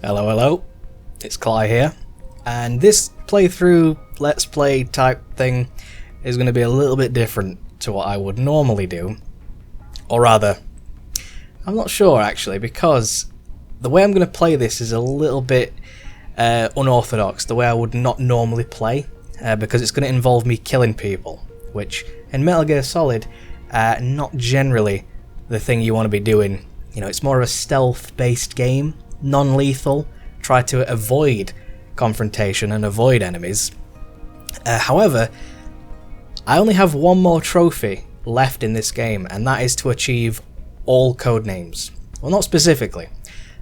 Hello, hello, it's Klye here, and this playthrough, let's play type thing is going to be a little bit different to what I would normally do, or rather, I'm not sure actually, because the way I'm going to play this is a little bit unorthodox, the way I would not normally play, because it's going to involve me killing people, which in Metal Gear Solid, not generally the thing you want to be doing. You know, it's more of a stealth-based game, non-lethal, try to avoid confrontation and avoid enemies. However, I only have one more trophy left in this game, and that is to achieve all codenames. Well, not specifically.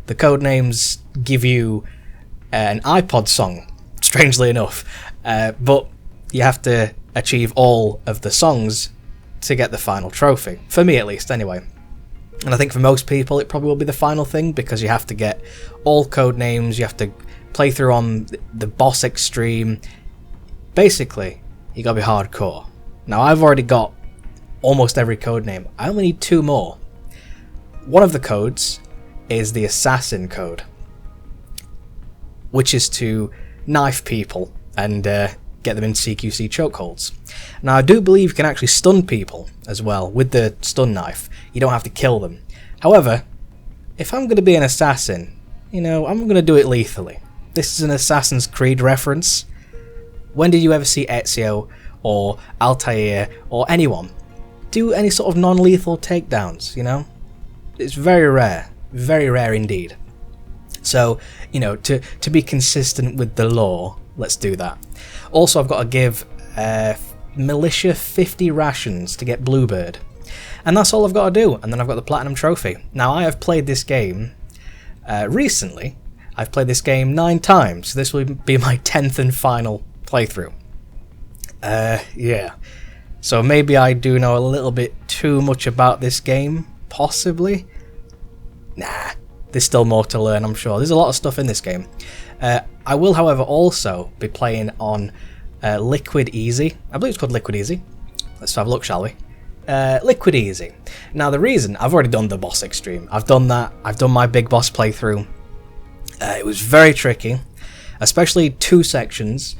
The codenames give you an iPod song, strangely enough, but you have to achieve all of the songs to get the final trophy. For me at least, anyway. And I think for most people it probably will be the final thing, because you have to get all code names, you have to play through on the boss extreme. Basically, you gotta be hardcore. Now I've already got almost every code name. I only need 2 more. One of the codes is the assassin code, which is to knife people and get them in CQC chokeholds. Now I do believe you can actually stun people as well with the stun knife. You don't have to kill them. However, if I'm going to be an assassin, you know, I'm going to do it lethally. This is an Assassin's Creed reference. When did you ever see Ezio or Altair or anyone do any sort of non-lethal takedowns, you know? It's very rare indeed. So, you know, to be consistent with the lore, let's do that. Also, I've got to give Militia 50 rations to get Bluebird. And that's all I've got to do, and then I've got the Platinum Trophy. Now, I have played this game recently. I've played this game 9 times. This will be my 10th and final playthrough. Yeah. So maybe I do know a little bit too much about this game, possibly. Nah, there's still more to learn, I'm sure. There's a lot of stuff in this game. I will, however, also be playing on Liquid Easy. I believe it's called Liquid Easy. Let's have a look, shall we? Liquid Easy. Now the reason, I've already done the boss extreme. I've done that. I've done my big boss playthrough. It was very tricky, especially 2 sections,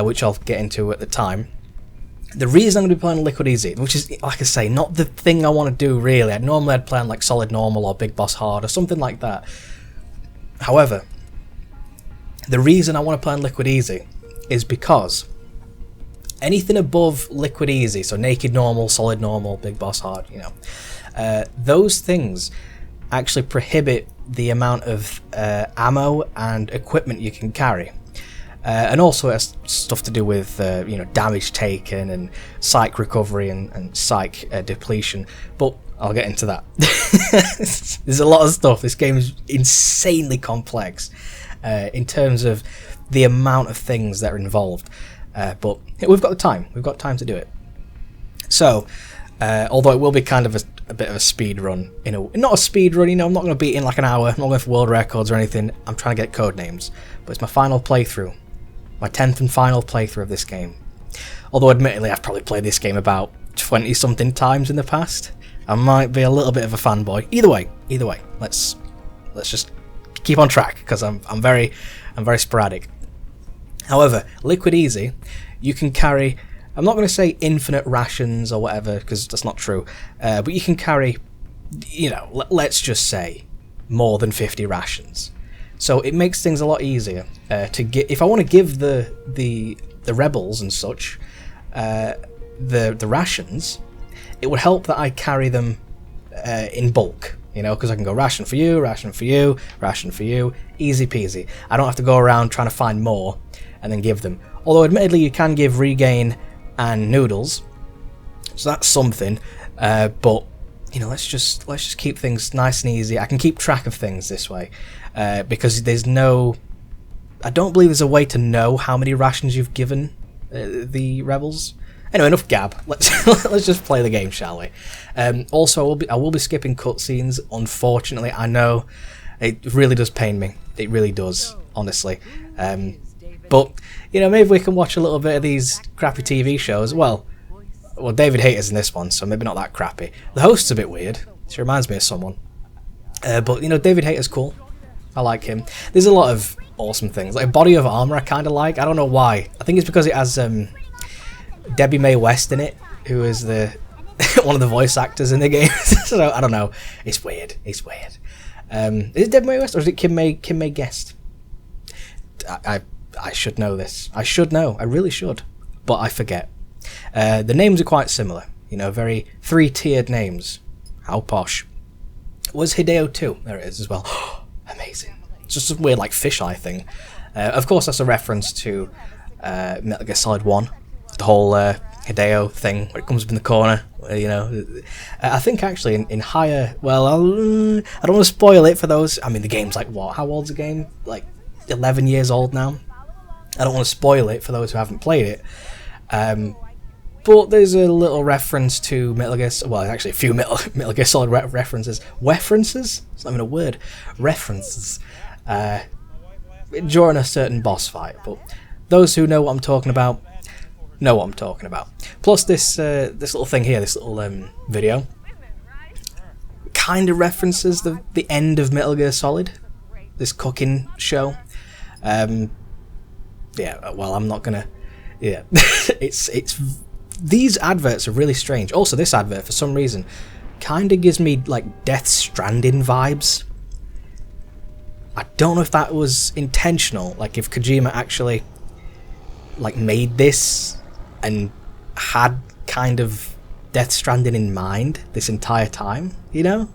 which I'll get into at the time. The reason I'm going to be playing Liquid Easy, which is, like I say, not the thing I want to do really. Normally I'd play on like Solid Normal or Big Boss Hard or something like that. However, the reason I want to play on Liquid Easy is because anything above Liquid Easy, so Naked Normal, Solid Normal, Big Boss Hard, you know, those things actually prohibit the amount of ammo and equipment you can carry. And also it has stuff to do with you know, damage taken and psych recovery and psych depletion, but I'll get into that. There's a lot of stuff. This game is insanely complex in terms of the amount of things that are involved. But we've got the time. We've got time to do it. So, although it will be kind of a bit of a speed run, not a speed run, you know, I'm not going to beat in like an hour. I'm not going for world records or anything. I'm trying to get code names. But it's my final playthrough. My 10th and final playthrough of this game. Although admittedly I've probably played this game about 20 something times in the past. I might be a little bit of a fanboy. Either way, let's just keep on track, because I'm very sporadic. However, Liquid Easy, you can carry, I'm not going to say infinite rations or whatever, because that's not true, but you can carry, you know, let's just say more than 50 rations. So it makes things a lot easier to get. If I want to give the rebels and such the rations, it would help that I carry them in bulk. You know, because I can go ration for you, ration for you, ration for you, easy peasy. I don't have to go around trying to find more and then give them. Although admittedly you can give regain and noodles, so that's something. But you know, let's just keep things nice and easy. I can keep track of things this way, because there's no, I don't believe there's a way to know how many rations you've given the rebels. Anyway, enough gab. Let's just play the game, shall we? Also, I will be skipping cutscenes. Unfortunately, I know it really does pain me. It really does, honestly. But you know, maybe we can watch a little bit of these crappy TV shows. Well, David Hayter's in this one, so maybe not that crappy. The host's a bit weird. She reminds me of someone. But you know, David Hayter's cool. I like him. There's a lot of awesome things. Like Body of Armor I kind of like. I don't know why. I think it's because it has Debbie Mae West in it, who is the one of the voice actors in the game. So I don't know. It's weird. It's weird. Is it Debbie Mae West or is it Kim Mae Guest? I should know this. I should know. I really should. But I forget. The names are quite similar. You know, very three-tiered names. How posh. Was Hideo 2? There it is as well. Amazing. It's just a weird, like, fisheye thing. Of course, that's a reference to Metal Gear Solid 1. The whole Hideo thing, where it comes up in the corner. You know, I think actually in higher... Well, I don't want to spoil it for those... I mean, the game's like, what? How old's the game? Like, 11 years old now. I don't want to spoil it for those who haven't played it. But there's a little reference to Metal Gear... Well, actually a few Metal Gear Solid references. References? It's not even a word. References. During a certain boss fight. But those who know what I'm talking about, know what I'm talking about. Plus this little thing here, this little video, kind of references the end of Metal Gear Solid. This cooking show. Yeah, well, I'm not gonna... Yeah. it's these adverts are really strange. Also, this advert, for some reason, kind of gives me, like, Death Stranding vibes. I don't know if that was intentional, like, if Kojima actually, like, made this and had kind of Death Stranding in mind this entire time, you know?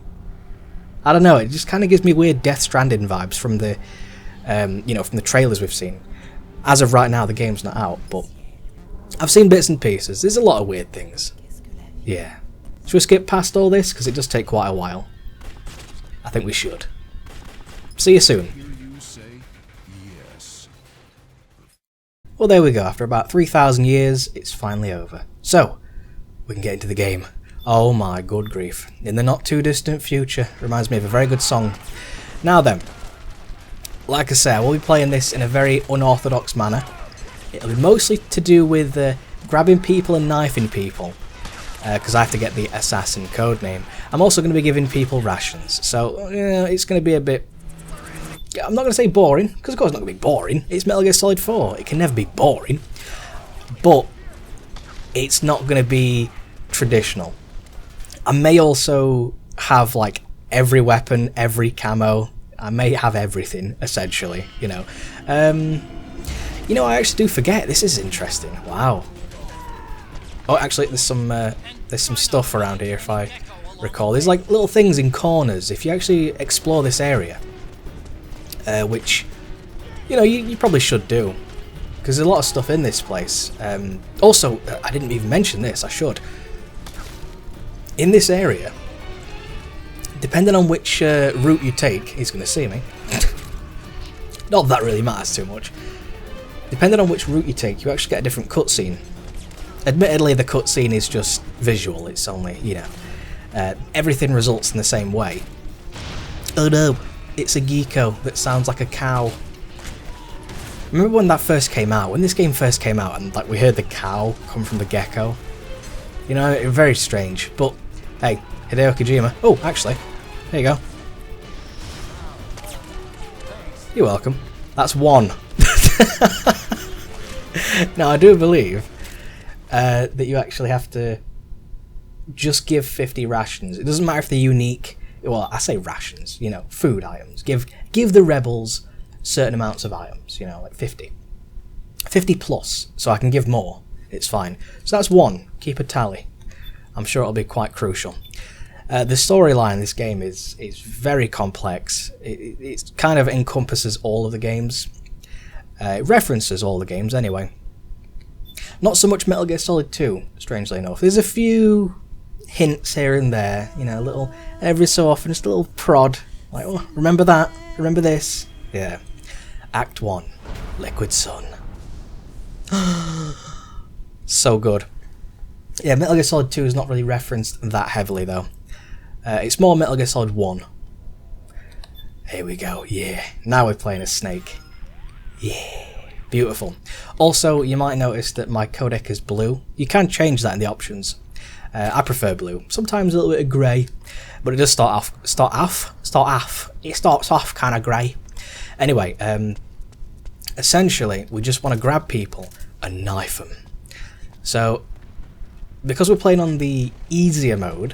I don't know, it just kind of gives me weird Death Stranding vibes from the, you know, from the trailers we've seen. As of right now, the game's not out, but I've seen bits and pieces. There's a lot of weird things. Yeah. Should we skip past all this? Because it does take quite a while. I think we should. See you soon. Well, there we go. After about 3,000 years, it's finally over. So, we can get into the game. Oh my good grief. In the not too distant future. Reminds me of a very good song. Now then. Like I say, I will be playing this in a very unorthodox manner. It'll be mostly to do with grabbing people and knifing people, because I have to get the assassin code name. I'm also going to be giving people rations, so it's going to be a bit... I'm not going to say boring, because of course it's not going to be boring. It's Metal Gear Solid 4, it can never be boring, but it's not going to be traditional. I may also have, like, every weapon, every camo. I may have everything, essentially, you know. You know, I actually do forget. This is interesting. Wow. Oh, actually, there's some stuff around here, if I recall. There's, like, little things in corners. If you actually explore this area, which, you know, you probably should do, because there's a lot of stuff in this place. Also, I didn't even mention this. I should. In this area, depending on which route you take, he's going to see me. Not that really matters too much. Depending on which route you take, you actually get a different cutscene. Admittedly, the cutscene is just visual. It's only, you know, everything results in the same way. Oh no, it's a gecko that sounds like a cow. Remember when that first came out? When this game first came out, and like we heard the cow come from the gecko. You know, it was very strange. But hey, Hideo Kojima. Oh, actually, there you go. You're welcome. That's one. Now, I do believe that you actually have to just give 50 rations. It doesn't matter if they're unique. Well, I say rations, you know, food items. Give the rebels certain amounts of items, you know, like 50. 50 plus, so I can give more. It's fine. So that's one. Keep a tally. I'm sure it'll be quite crucial. The storyline in this game is very complex. It kind of encompasses all of the games. It references all the games anyway. Not so much Metal Gear Solid 2, strangely enough. There's a few hints here and there, you know, a little, every so often, just a little prod. Like, oh, remember that? Remember this? Yeah. Act 1, Liquid Sun. So good. Yeah, Metal Gear Solid 2 is not really referenced that heavily, though. It's more Metal Gear Solid 1. Here we go, yeah. Now we're playing a snake. Yeah. Beautiful. Also, you might notice that my codec is blue. You can change that in the options. I prefer blue. Sometimes a little bit of grey, but it does start off. It starts off kind of grey. Anyway, essentially, we just want to grab people and knife them. So, because we're playing on the easier mode,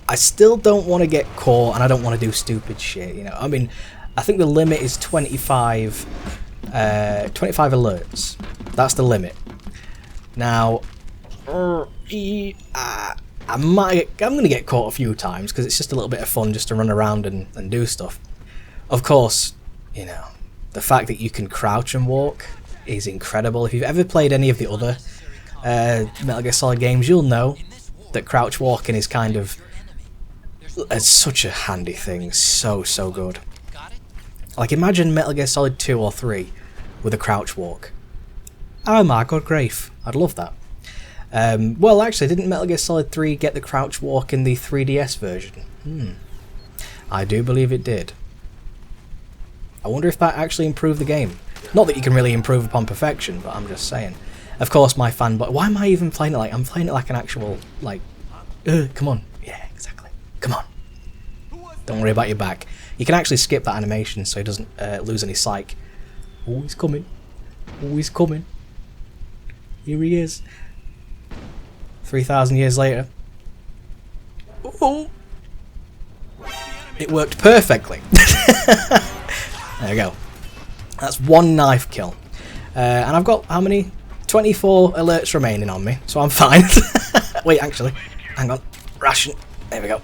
I still don't want to get caught, and I don't want to do stupid shit, you know. I mean, I think the limit is 25 alerts. That's the limit. Now, I'm going to get caught a few times, because it's just a little bit of fun just to run around and do stuff. Of course, you know, the fact that you can crouch and walk is incredible. If you've ever played any of the other Metal Gear Solid games, you'll know that crouch walking is kind of such a handy thing. So good. Like, imagine Metal Gear Solid 2 or 3 with a crouch walk. Oh my god, grief. I'd love that. Well, actually, didn't Metal Gear Solid 3 get the crouch walk in the 3DS version? I do believe it did. I wonder if that actually improved the game. Not that you can really improve upon perfection, but I'm just saying. Of course, my fanboy... Why am I even playing it like... I'm playing it like an actual, like... come on. Yeah, exactly. Come on. Don't worry about your back. You can actually skip that animation so he doesn't lose any psych. Oh, he's coming. Oh, he's coming. Here he is. 3,000 years later. Oh! It worked perfectly. There we go. That's one knife kill. And I've got, how many? 24 alerts remaining on me, so I'm fine. Wait, actually. Hang on. Ration. There we go.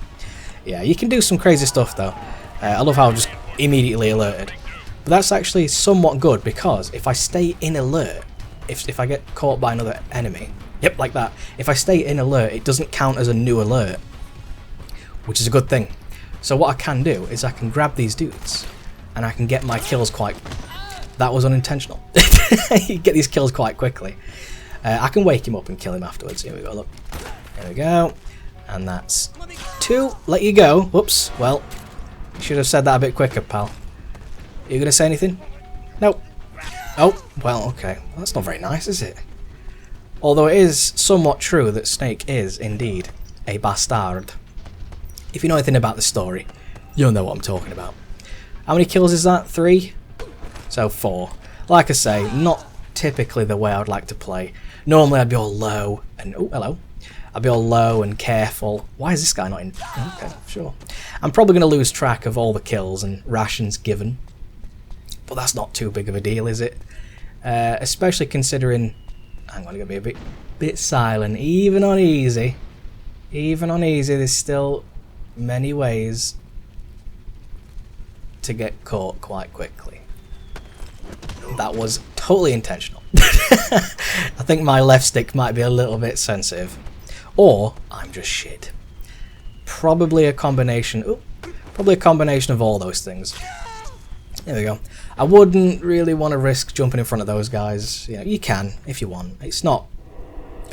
Yeah, you can do some crazy stuff, though. I love how I'm just immediately alerted. But that's actually somewhat good, because if I stay in alert, if I get caught by another enemy, yep, like that, if I stay in alert, it doesn't count as a new alert, which is a good thing. So what I can do is I can grab these dudes, and I can get my kills quite... That was unintentional. You get these kills quite quickly. I can wake him up and kill him afterwards. Here we go, look. There we go. And that's 2. Let you go. Whoops. Well, you should have said that a bit quicker, pal. Are you going to say anything? Nope. Oh, well, okay. Well, that's not very nice, is it? Although it is somewhat true that Snake is, indeed, a bastard. If you know anything about the story, you'll know what I'm talking about. How many kills is that? 3? So 4. Like I say, not typically the way I would like to play. Normally I'd be all low and... Oh, hello. I'd be all low and careful. Why is this guy not in? Okay, sure. I'm probably going to lose track of all the kills and rations given. But that's not too big of a deal, is it? Especially considering... I'm going to be a bit silent. Even on easy, there's still many ways to get caught quite quickly. That was totally intentional. I think my left stick might be a little bit sensitive. Or I'm just shit. Probably a combination. Ooh, probably a combination of all those things. There we go. I wouldn't really want to risk jumping in front of those guys. You know, you can if you want. It's not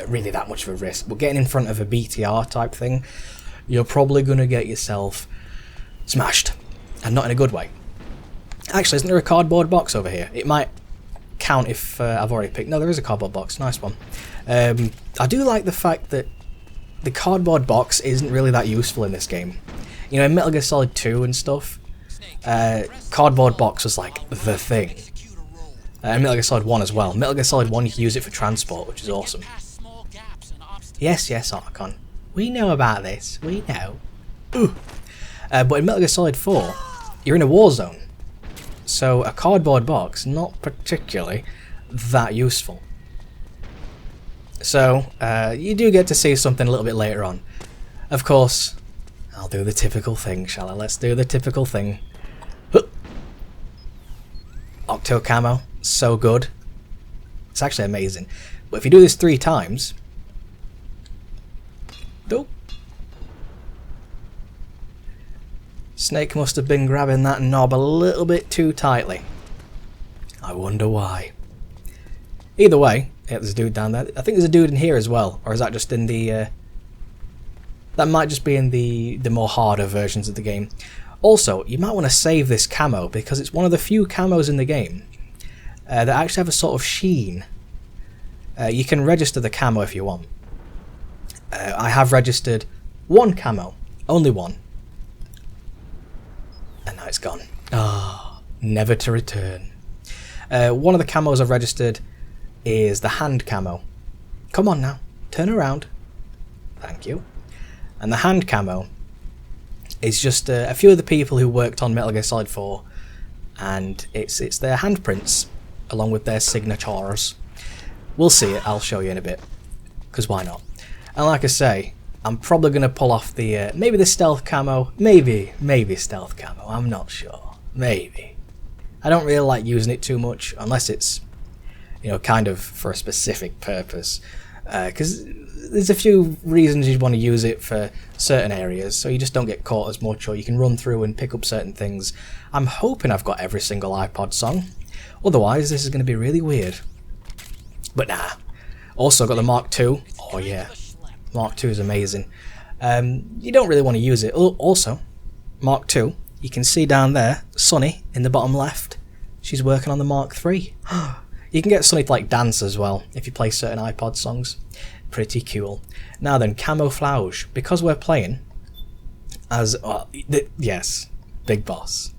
really that much of a risk. But getting in front of a BTR type thing, you're probably going to get yourself smashed. And not in a good way. Actually, isn't there a cardboard box over here? It might count if I've already picked... No, there is a cardboard box. Nice one. I do like the fact that the cardboard box isn't really that useful in this game. You know, in Metal Gear Solid 2 and stuff, cardboard box was like the thing. And Metal Gear Solid 1 as well. Metal Gear Solid 1, you can use it for transport, which is awesome. Yes, Archon. We know about this. We know. But in Metal Gear Solid 4, you're in a war zone. So a cardboard box, not particularly that useful. So you do get to see something a little bit later on. Of course, I'll do the typical thing, shall I? Let's do the typical thing. Octo Camo, so good. It's actually amazing. But if you do this 3 times... Oh. Snake must have been grabbing that knob a little bit too tightly. I wonder why. Either way, yeah, there's a dude down there. I think there's a dude in here as well. Or is that just in the... that might just be in the more harder versions of the game. Also, you might want to save this camo, because it's one of the few camos in the game that actually have a sort of sheen. You can register the camo if you want. I have registered 1 camo. Only 1. And now it's gone. Ah, never to return. One of the camos I've registered is the hand camo. Come on now, turn around. Thank you. And the hand camo is just a few of the people who worked on Metal Gear Solid 4, and it's their handprints along with their signatures. We'll see it, I'll show you in a bit, because why not? And like I say, I'm probably going to pull off the, maybe the stealth camo, maybe stealth camo, I'm not sure, maybe. I don't really like using it too much, unless it's, you know, kind of for a specific purpose, because there's a few reasons you'd want to use it for certain areas, so you just don't get caught as much, or you can run through and pick up certain things. I'm hoping I've got every single iPod song, otherwise this is going to be really weird. But nah. Also got the Mark II. Oh yeah, Mark II is amazing. You don't really want to use it. Also, Mark II, you can see down there, Sunny in the bottom left. She's working on the Mark III. You can get Sunny to like dance as well if you play certain iPod songs. Pretty cool. Now then, camouflage. Because we're playing as yes, Big Boss.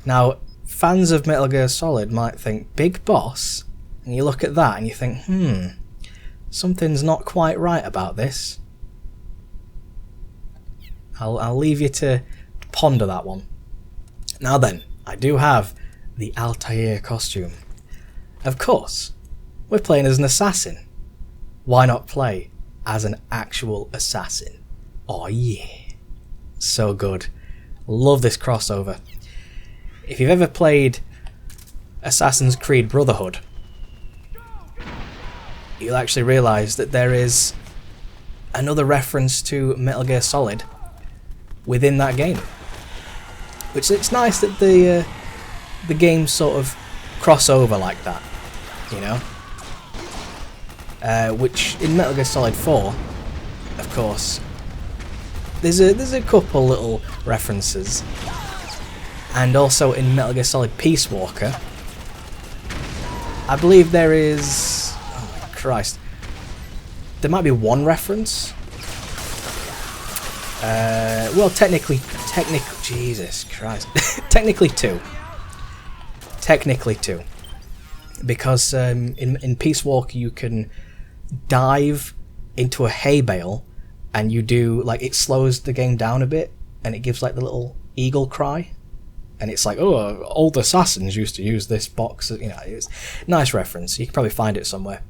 Now, fans of Metal Gear Solid might think Big Boss, and you look at that and you think, something's not quite right about this. I'll leave you to ponder that one. Now then, I do have the Altair costume. Of course, we're playing as an assassin. Why not play as an actual assassin? Oh yeah. So good. Love this crossover. If you've ever played Assassin's Creed Brotherhood, you'll actually realise that there is another reference to Metal Gear Solid within that game. Which, it's nice that the games sort of cross over like that, you know? Which in Metal Gear Solid 4, of course, there's a couple little references, and also in Metal Gear Solid Peace Walker, I believe there is, oh my Christ, there might be one reference. Well, technically, Jesus Christ, technically two, because in Peace Walker you can dive into a hay bale, and you do, like, it slows the game down a bit, and it gives like the little eagle cry, and it's like, oh, old assassins used to use this box, you know. It's a nice reference. You can probably find it somewhere.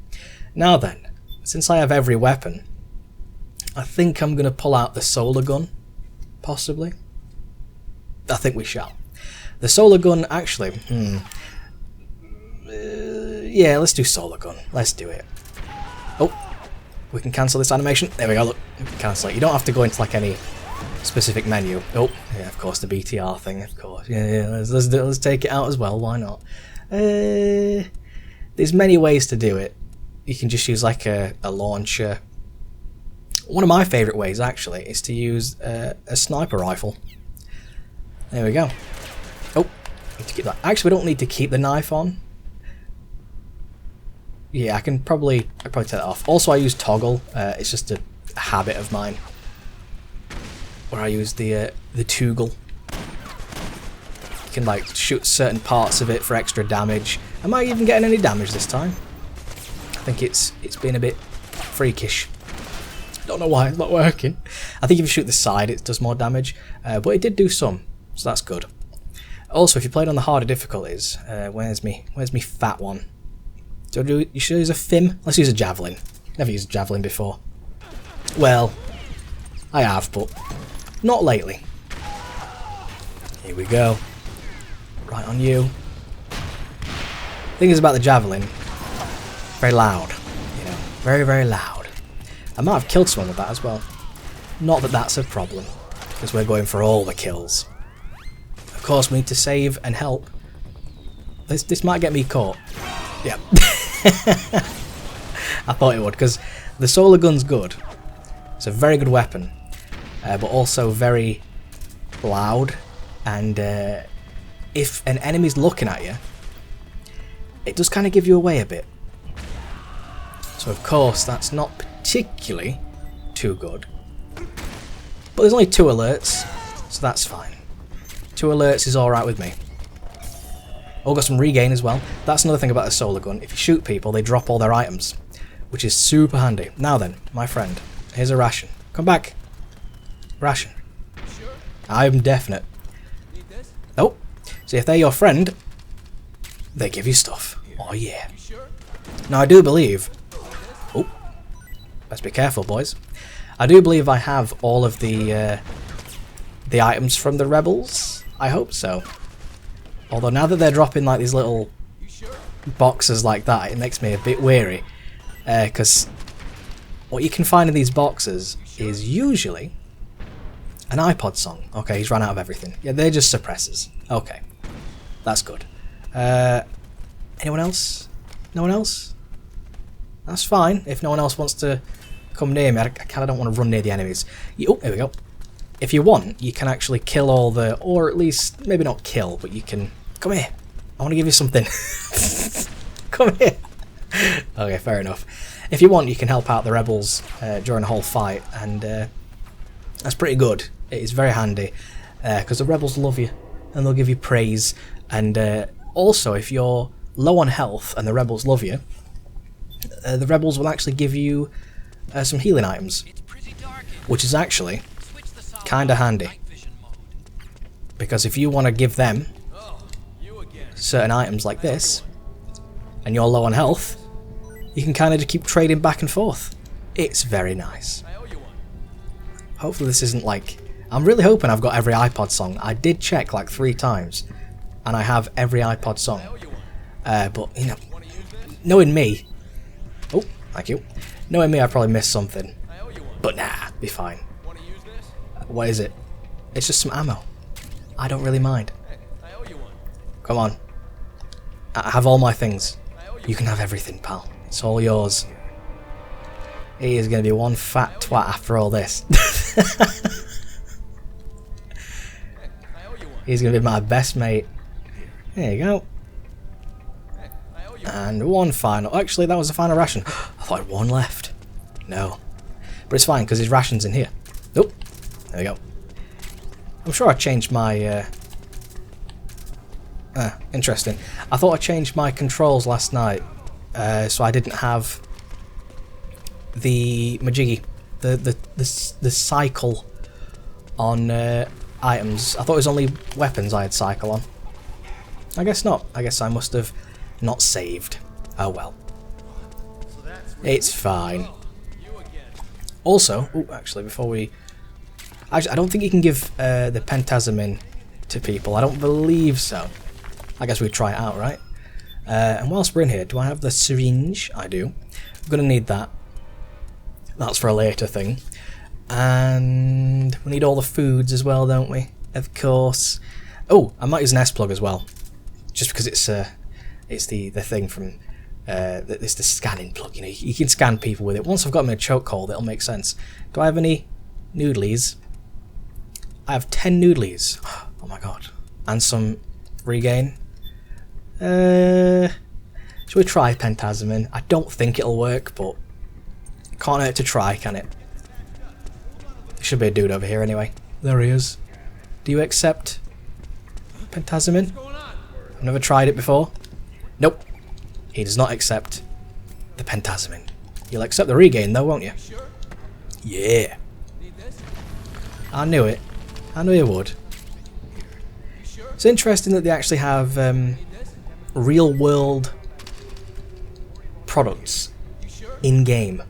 Now then, since I have every weapon, I think I'm going to pull out the solar gun, possibly. I think we shall. The solar gun, actually, yeah, let's do solar gun. Let's do it. Oh, we can cancel this animation. There we go, look. We can cancel it. You don't have to go into like any specific menu. Oh, yeah, of course, the BTR thing, of course. Yeah, let's take it out as well. Why not? There's many ways to do it. You can just use like a launcher. One of my favourite ways, actually, is to use a sniper rifle. There we go. Oh, need to keep that. Actually, we don't need to keep the knife on. Yeah, I could probably take that off. Also, I use toggle. It's just a habit of mine, where I use the toggle. You can like shoot certain parts of it for extra damage. Am I even getting any damage this time? I think it's been a bit freakish. Don't know why it's not working. I think if you shoot the side, it does more damage, but it did do some, so that's good. Also, if you played on the harder difficulties, where's me fat one? You should use a FIM. Let's use a javelin. Never used a javelin before. Well, I have, but not lately. Here we go. Right on you. Thing is about the javelin, very loud. You know, very, very loud. I might have killed someone with that as well. Not that that's a problem, because we're going for all the kills. Of course, we need to save and help. This might get me caught. Yeah. I thought it would, because the solar gun's good. It's a very good weapon, but also very loud, and if an enemy's looking at you, it does kind of give you away a bit. So of course that's not particularly too good. But there's only 2 alerts, so that's fine. 2 alerts is alright with me. Oh, got some regain as well. That's another thing about a solar gun. If you shoot people, they drop all their items, which is super handy. Now then, my friend, here's a ration. Come back. Ration. I'm definite. Oh, see, if they're your friend, they give you stuff. Oh yeah. Now I do believe... Oh, let's be careful, boys. I do believe I have all of the items from the rebels. I hope so. Although now that they're dropping like these little boxes like that, it makes me a bit weary. Because what you can find in these boxes is usually an iPod song. Okay, he's run out of everything. Yeah, they're just suppressors. Okay, that's good. Anyone else? No one else? That's fine if no one else wants to come near me. I kind of don't want to run near the enemies. Oh, there we go. If you want, you can actually kill all the... Or at least, maybe not kill, but you can... Come here. I want to give you something. Come here. Okay, fair enough. If you want, you can help out the rebels during the whole fight, and that's pretty good. It is very handy, because the rebels love you, and they'll give you praise. And also, if you're low on health and the rebels love you, the rebels will actually give you some healing items, which is actually kind of handy. Because if you want to give them certain items like this, and you're low on health, you can kind of just keep trading back and forth. It's very nice. Hopefully this isn't like... I'm really hoping I've got every iPod song. I did check like 3 times, and I have every iPod song. But, you know, knowing me... Oh, thank you. Knowing me, I probably missed something. But nah, be fine. What is it? It's just some ammo. I don't really mind. Come on. I have all my things. You can have everything, pal. It's all yours. He is going to be one fat twat after all this. He's going to be my best mate. There you go. And one final... Actually, that was the final ration. I thought I had one left. No. But it's fine, because his ration's in here. Nope. There we go. I'm sure I changed my... interesting. I thought I changed my controls last night, so I didn't have the majiggy, the cycle on items. I thought it was only weapons I had cycle on. I guess not. I guess I must have not saved. Oh well. It's fine. Also, actually, before we... I don't think you can give the Pentazamin to people. I don't believe so. I guess we try it out, right? And whilst we're in here, do I have the syringe? I do. I'm going to need that. That's for a later thing. And we need all the foods as well, don't we? Of course. Oh, I might use an S-plug as well. Just because it's the thing from... it's the scanning plug, you know. You can scan people with it. Once I've got them in a chokehold, it'll make sense. Do I have any noodlies? I have 10 noodlies. Oh my god. And some regain. Should we try Pentazamin? I don't think it'll work, but can't hurt to try, can it? There should be a dude over here anyway. There he is. Do you accept Pentazamin? I've never tried it before. Nope. He does not accept the Pentazamin. You'll accept the regain though, won't you? Yeah. I knew it. I knew you would. It's interesting that they actually have real world products in game,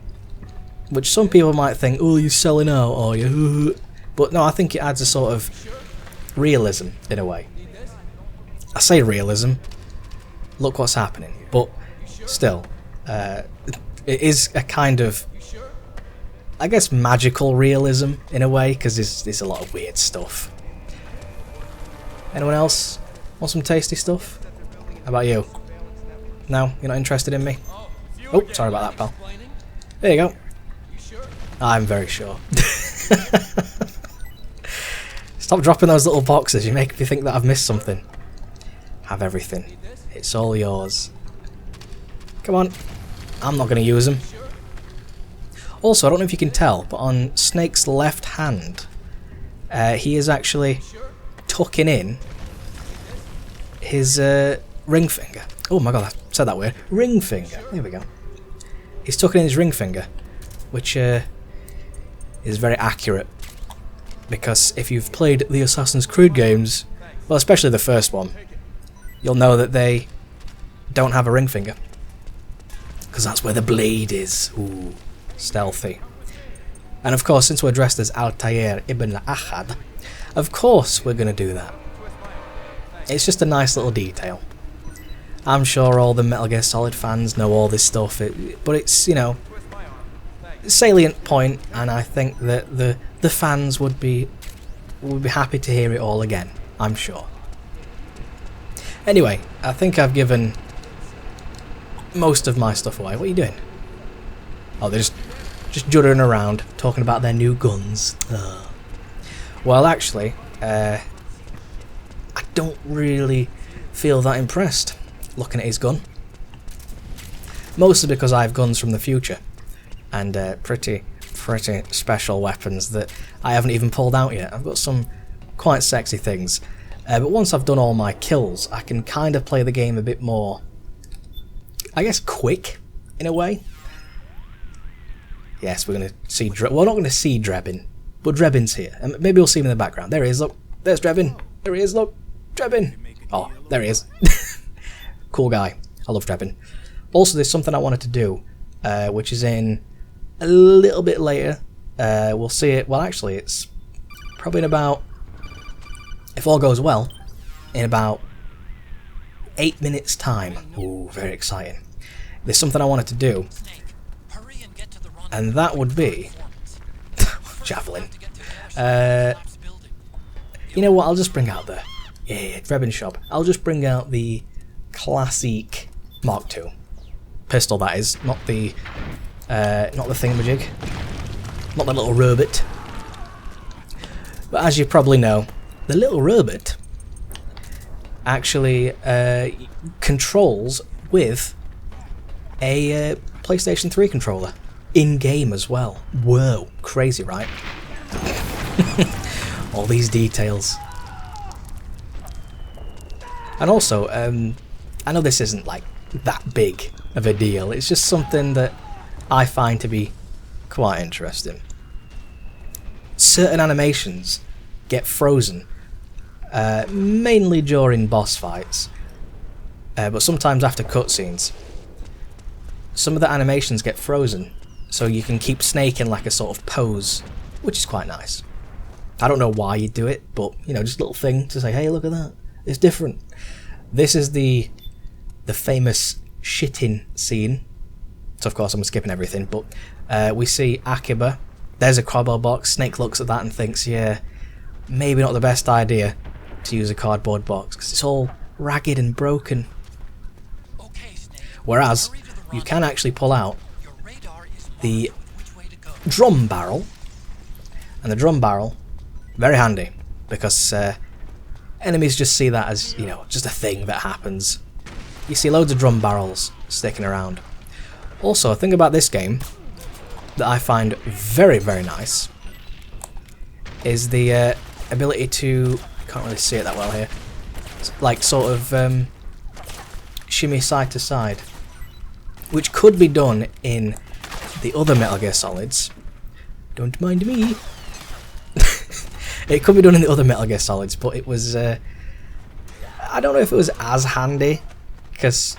which some people might think, oh, you're selling out, are you? But no, I think it adds a sort of realism in a way. I say realism, look what's happening, but still, it is a kind of, I guess, magical realism in a way, because there's a lot of weird stuff. Anyone else want some tasty stuff? How about you? No? You're not interested in me? Oh, sorry about that, pal. There you go. I'm very sure. Stop dropping those little boxes. You make me think that I've missed something. Have everything. It's all yours. Come on. I'm not going to use them. Also, I don't know if you can tell, but on Snake's left hand, he is actually tucking in his ring finger. Oh my god, I said that weird. Ring finger. There we go. He's tucking in his ring finger, which is very accurate. Because if you've played the Assassin's Creed games, well, especially the first one, you'll know that they don't have a ring finger. Because that's where the blade is. Ooh, stealthy. And of course, since we're dressed as Altair ibn Ahad, of course we're going to do that. It's just a nice little detail. I'm sure all the Metal Gear Solid fans know all this stuff, but it's, you know, a salient point, and I think that the fans would be happy to hear it all again, I'm sure. Anyway, I think I've given most of my stuff away. What are you doing? Oh, they're just juddering around, talking about their new guns. Ugh. Well, actually, I don't really feel that impressed looking at his gun. Mostly because I have guns from the future, and pretty special weapons that I haven't even pulled out yet. I've got some quite sexy things, but once I've done all my kills, I can kind of play the game a bit more, I guess, quick in a way. Yes, we're going to see we're not going to see Drebin, but Drebin's here, and maybe we'll see him in the background. There he is, look, there's Drebin, there he is, look, Drebin. Oh, there he is. Cool guy. I love Drebin. Also, there's something I wanted to do, which is in a little bit later. We'll see it. Well, actually, it's probably in about, if all goes well, in about 8 minutes' time. Ooh, very exciting. There's something I wanted to do, and that would be javelin. You know what? I'll just bring out the Drebin shop. I'll just bring out the classic Mark II pistol. That is not the thingamajig, not the little robot. But as you probably know, the little robot actually controls with a PlayStation 3 controller in game as well. Whoa, crazy, right? All these details. And also, I know this isn't like that big of a deal, it's just something that I find to be quite interesting. Certain animations get frozen, mainly during boss fights, but sometimes after cutscenes. Some of the animations get frozen, so you can keep Snake in like a sort of pose, which is quite nice. I don't know why you do it, but you know, just a little thing to say, hey, look at that, it's different. This is the famous shitting scene, so of course I'm skipping everything, but we see Akiba, there's a cardboard box. Snake looks at that and thinks, yeah, maybe not the best idea to use a cardboard box because it's all ragged and broken. Whereas you can actually pull out the drum barrel, and the drum barrel, very handy because enemies just see that as, you know, just a thing that happens. You see loads of drum barrels sticking around. Also, a thing about this game that I find very, very nice is the ability to, can't really see it that well here, like sort of shimmy side to side, which could be done in the other Metal Gear Solids. Don't mind me. It could be done in the other Metal Gear Solids, but it was, I don't know if it was as handy, because,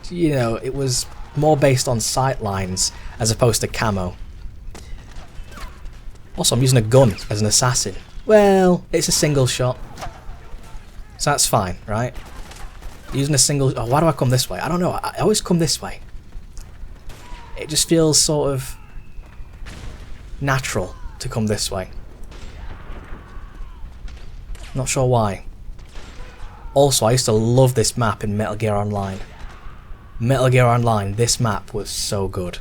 you know, it was more based on sight lines as opposed to camo. Also, I'm using a gun as an assassin. Well, it's a single shot, so that's fine, right? Using a single... Oh, why do I come this way? I don't know, I always come this way. It just feels sort of natural to come this way. Not sure why. Also, I used to love this map in Metal Gear Online. Metal Gear Online, this map was so good.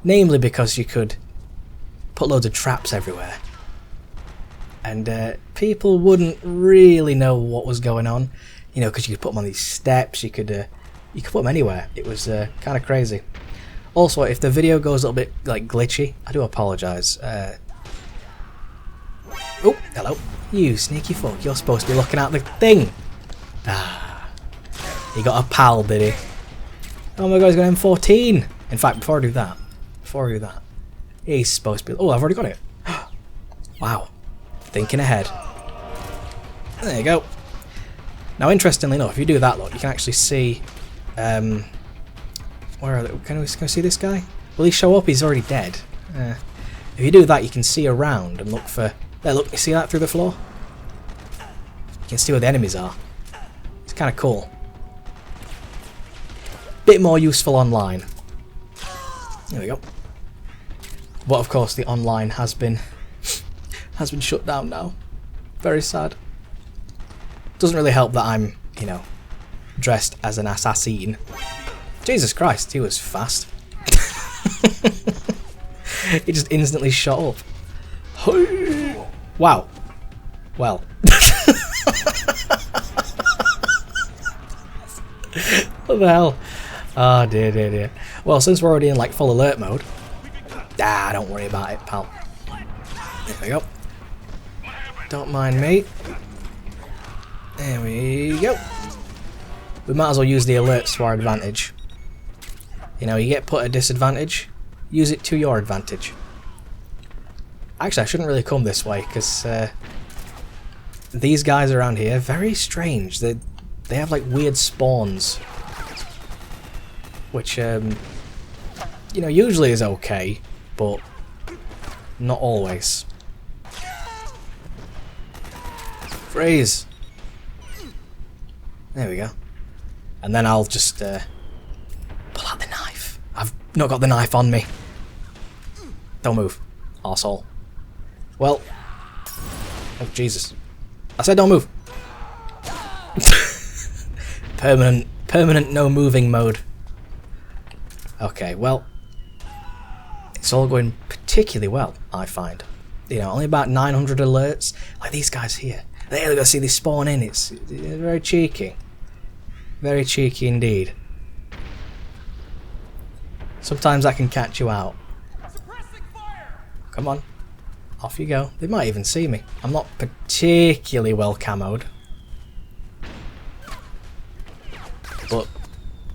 Namely because you could put loads of traps everywhere. And people wouldn't really know what was going on. You know, because you could put them on these steps, you could put them anywhere. It was kind of crazy. Also, if the video goes a little bit like glitchy, I do apologise. Oh, hello. You sneaky fuck, you're supposed to be looking at the thing. Ah. He got a pal, did he? Oh my god, he's got an M14! In fact, before I do that, he's supposed to be... Oh, I've already got it. Wow. Thinking ahead. There you go. Now, interestingly enough, if you do that, look, you can actually see... where are they? Can we see this guy? Will he show up? He's already dead. If you do that, you can see around and look for... There, look, you see that through the floor? You can see where the enemies are. It's kind of cool. Bit more useful online. There we go. But of course, the online has been shut down now. Very sad. Doesn't really help that I'm, you know, dressed as an assassin. Jesus Christ, he was fast. He just instantly shot up. Wow. Well. What the hell? Oh dear, dear, dear. Well, since we're already in like full alert mode, don't worry about it, pal. There we go. Don't mind me. There we go. We might as well use the alerts to our advantage. You know, you get put at a disadvantage, use it to your advantage. Actually, I shouldn't really come this way, because these guys around here, very strange. They have like weird spawns. Which, you know, usually is okay, but not always. Freeze! There we go. And then I'll just pull out the knife. I've not got the knife on me. Don't move, arsehole. Well, oh Jesus! I said don't move. Permanent no moving mode. Okay, well, it's all going particularly well, I find. You know, only about 900 alerts. Like these guys here. They're gonna see they spawn in. It's very cheeky. Very cheeky indeed. Sometimes that can catch you out. Come on. Off you go. They might even see me. I'm not particularly well camoed. But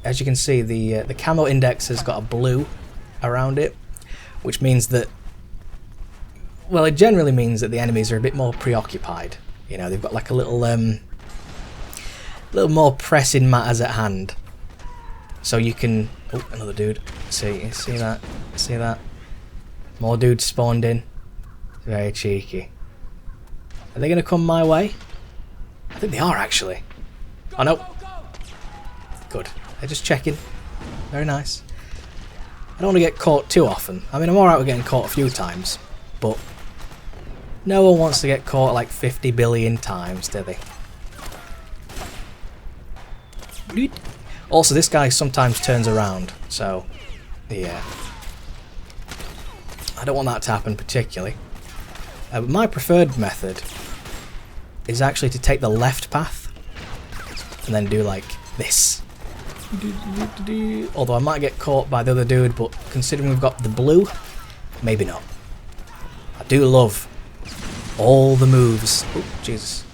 as you can see, the camo index has got a blue around it, which means that, well, it generally means that the enemies are a bit more preoccupied. You know, they've got like a little more pressing matters at hand. So you can... Oh, another dude. See that? See that? More dudes spawned in. Very cheeky. Are they going to come my way? I think they are, actually. Oh, no. Good. They're just checking. Very nice. I don't want to get caught too often. I mean, I'm alright with getting caught a few times, but no one wants to get caught like 50 billion times, do they? Also, this guy sometimes turns around, so yeah. I don't want that to happen particularly. But my preferred method is actually to take the left path and then do like this. Although I might get caught by the other dude, but considering we've got the blue, maybe not. I do love all the moves. Oh, Jesus.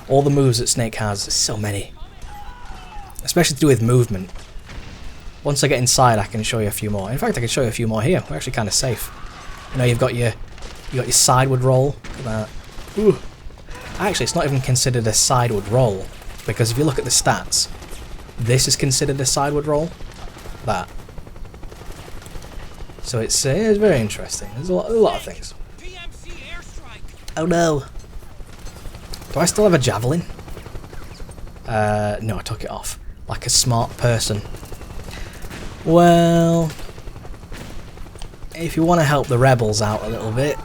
All the moves that Snake has. There's so many. Especially to do with movement. Once I get inside, I can show you a few more. In fact, I can show you a few more here. We're actually kind of safe. You know, you've got your sideward roll. Look at that. Ooh. Actually, it's not even considered a sideward roll, because if you look at the stats, this is considered a sideward roll. That. So it's very interesting. There's a lot of things. Oh no. Do I still have a javelin? No, I took it off. Like a smart person. Well, if you want to help the rebels out a little bit,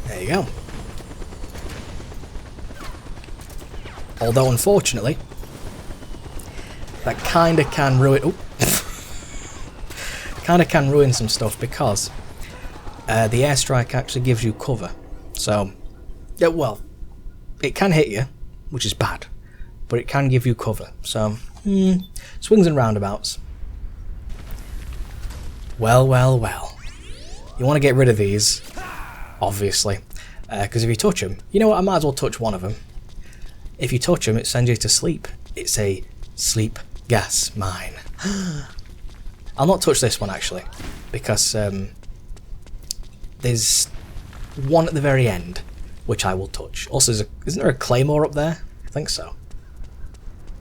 there you go. Although unfortunately, that kinda can ruin kinda can ruin some stuff, because the airstrike actually gives you cover. So, yeah, well, it can hit you, which is bad, but it can give you cover. So, swings and roundabouts. Well, well, well. You want to get rid of these, obviously. Because if you touch them, you know what, I might as well touch one of them. If you touch them, it sends you to sleep. It's a sleep gas mine. I'll not touch this one actually, because there's one at the very end which I will touch. Also, isn't there a claymore up there? I think so.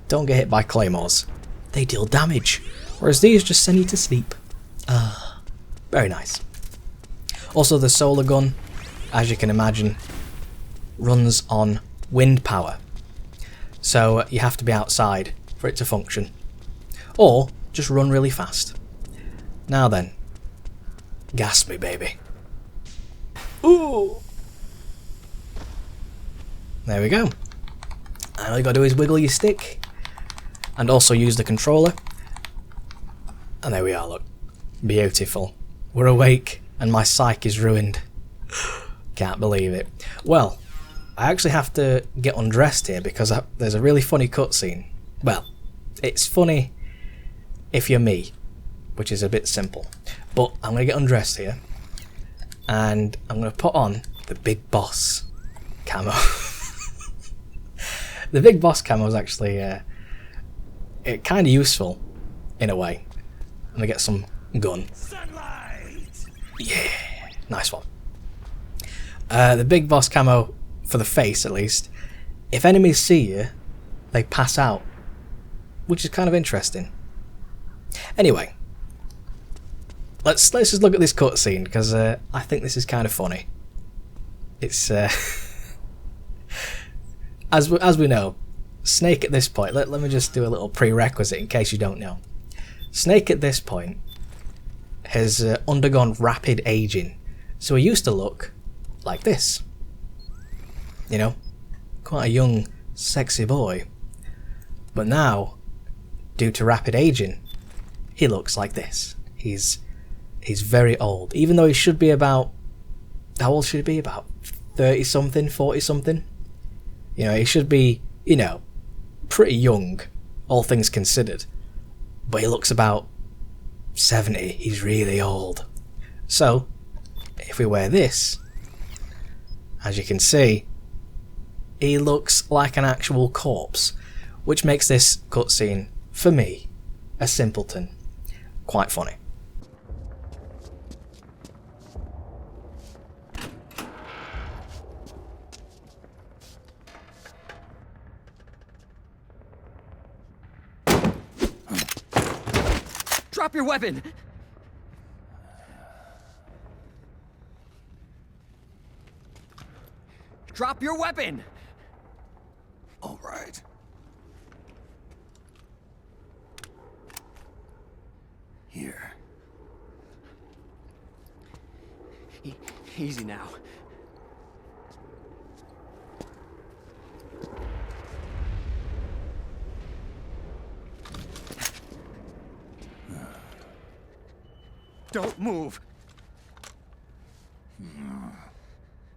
Don't get hit by claymores. They deal damage, whereas these just send you to sleep. Very nice. Also, the solar gun, as you can imagine, runs on wind power. So you have to be outside for it to function. Or just run really fast. Now then, gas me, baby. Ooh! There we go. And all you gotta do is wiggle your stick. And also use the controller. And there we are, look. Beautiful. We're awake, and my psyche is ruined. Can't believe it. Well, I actually have to get undressed here because there's a really funny cutscene. Well, it's funny if you're me, which is a bit simple. But I'm going to get undressed here, and I'm going to put on the Big Boss camo. The Big Boss camo is actually kind of useful in a way. I'm going to get some gun. Sunlight. Yeah, nice one. The Big Boss camo, for the face at least, if enemies see you, they pass out, which is kind of interesting. Anyway, let's just look at this cutscene because I think this is kind of funny. It's as we know, Snake at this point. Let me just do a little prerequisite in case you don't know. Snake at this point has undergone rapid aging, so he used to look like this. You know, quite a young, sexy boy. But now, due to rapid aging, he looks like this. He's very old, even though he should be about, how old should he be? About 30 something, 40 something. You know, he should be, you know, pretty young, all things considered. But he looks about 70. He's really old. So, if we wear this, as you can see, he looks like an actual corpse, which makes this cutscene, for me, a simpleton, quite funny. Drop your weapon! Drop your weapon! All right. Here. Easy now. Don't move!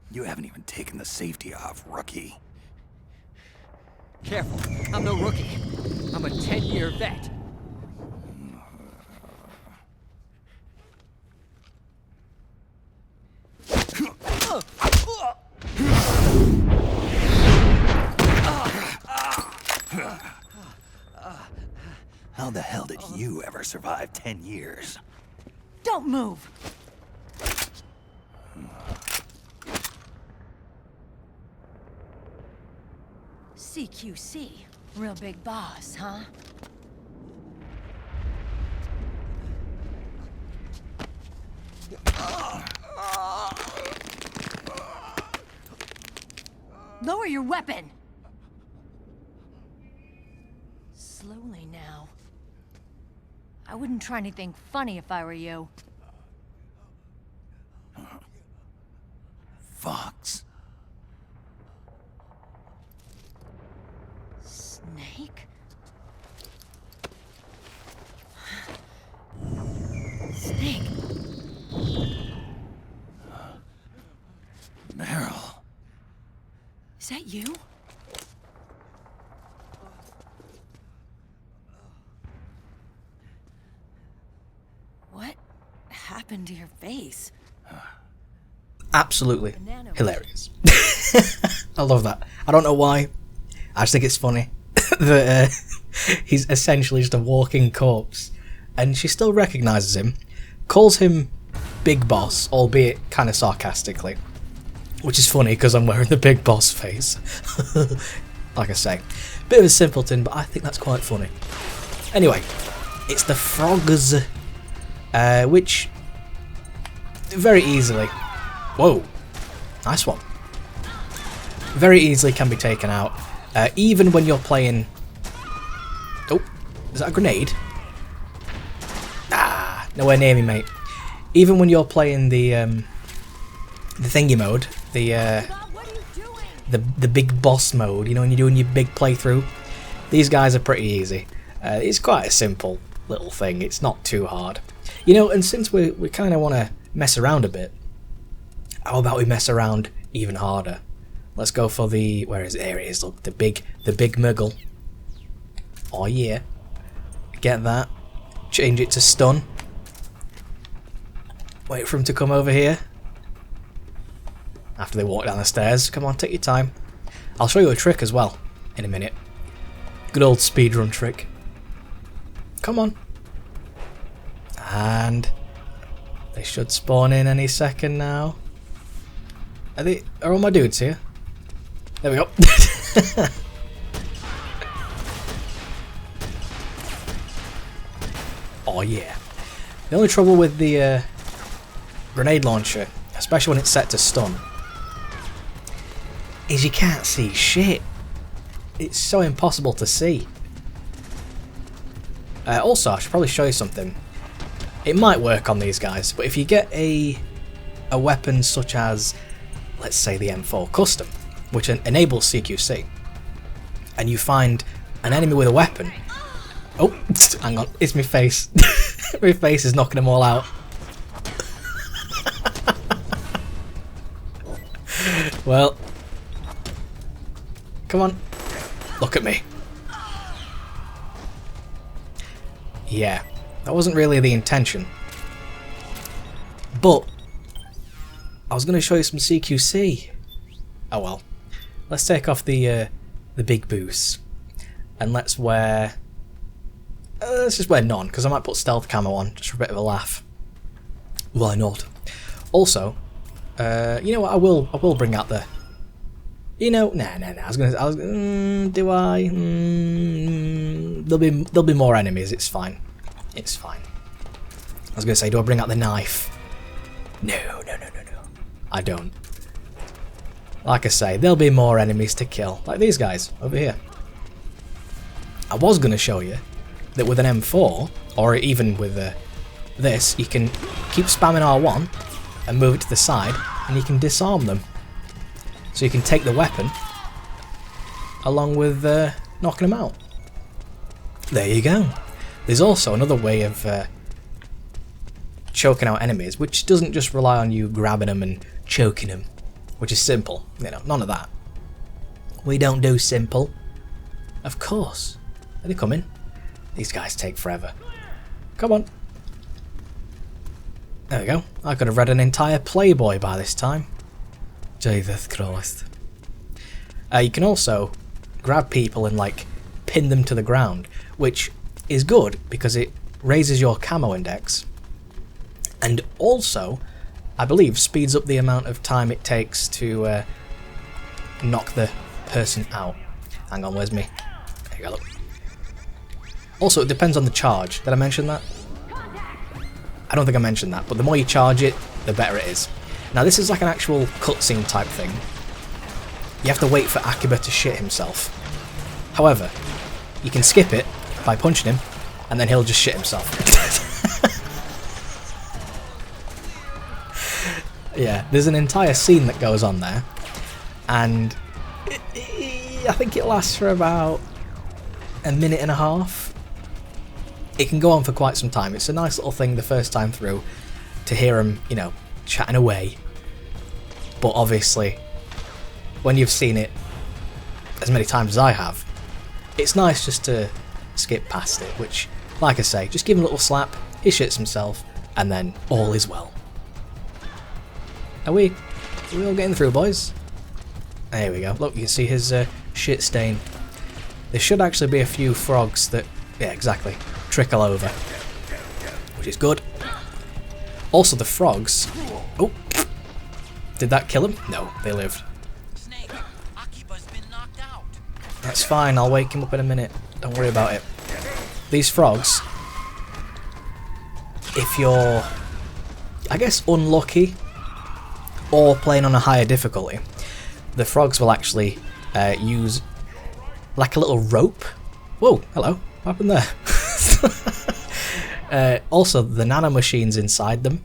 You haven't even taken the safety off, rookie. Careful, I'm no rookie. I'm a 10-year vet. How the hell did you ever survive 10 years? Don't move! CQC. Real big boss, huh? Lower your weapon! Slowly now. I wouldn't try anything funny if I were you. Fox. Snake? Snake? Meryl. Is that you? What happened to your face? Absolutely hilarious. I love that. I don't know why. I just think it's funny that he's essentially just a walking corpse, and she still recognises him, calls him Big Boss, albeit kind of sarcastically, which is funny because I'm wearing the Big Boss face. Like I say, bit of a simpleton, but I think that's quite funny. Anyway, it's the frogs, which very easily, whoa, nice one, very easily can be taken out, even when you're playing. Oh, is that a grenade? Ah, nowhere near me, mate. Even when you're playing the thingy mode, the big boss mode, you know, when you're doing your big playthrough, these guys are pretty easy. It's quite a simple little thing. It's not too hard, you know. And since we kind of want to mess around a bit, how about we mess around even harder? Let's go for the, where is it? There it is. Look, the big Muggle. Oh yeah, get that. Change it to stun. Wait for him to come over here. After they walk down the stairs. Come on, take your time. I'll show you a trick as well in a minute. Good old speedrun trick. Come on. And they should spawn in any second now. Are all my dudes here? There we go. Oh yeah. The only trouble with the grenade launcher, especially when it's set to stun, is you can't see shit. It's so impossible to see. Also, I should probably show you something. It might work on these guys, but if you get a weapon such as, let's say, the M4 Custom, which enables CQC, and you find an enemy with a weapon. Oh, hang on, it's my face. My face is knocking them all out. Well, come on, look at me. Yeah, that wasn't really the intention, but I was going to show you some CQC. Oh well, let's take off the big boots, and let's wear. Let's just wear none, because I might put stealth camo on just for a bit of a laugh. Why not? Also, you know what? I will bring out the. You know, nah. I was gonna. Do I? There'll be more enemies. It's fine. It's fine. I was gonna say, do I bring out the knife? No. I don't. Like I say, there'll be more enemies to kill, like these guys over here. I was gonna show you that with an M4, or even with this, you can keep spamming R1 and move it to the side, and you can disarm them. So you can take the weapon along with knocking them out. There you go. There's also another way of choking out enemies, which doesn't just rely on you grabbing them and choking them, which is simple. You know, none of that. We don't do simple. Of course. Are they coming? These guys take forever. Come on. There we go. I could have read an entire Playboy by this time. Jesus Christ. You can also grab people and like pin them to the ground, which is good because it raises your camo index, and also I believe speeds up the amount of time it takes to knock the person out. Hang on, where's me? There you go, look. Also, it depends on the charge. Did I mention that? I don't think I mentioned that, but the more you charge it, the better it is. Now this is like an actual cutscene type thing. You have to wait for Akiba to shit himself. However, you can skip it by punching him, and then he'll just shit himself. Yeah, there's an entire scene that goes on there, and I think it lasts for about a minute and a half. It can go on for quite some time. It's a nice little thing the first time through to hear him, you know, chatting away. But obviously, when you've seen it as many times as I have, it's nice just to skip past it, which, like I say, just give him a little slap, he shits himself, and then all is well. Are we? We're all getting through, boys. There we go. Look, you can see his shit stain. There should actually be a few frogs that, yeah, exactly, trickle over, which is good. Also, the frogs. Oh, did that kill him? No, they lived. Snake, Akiba's been knocked out. That's fine. I'll wake him up in a minute. Don't worry about it. These frogs, if you're, I guess, unlucky or playing on a higher difficulty, the frogs will actually use like a little rope. Whoa, hello. What happened there? Also, the nanomachines inside them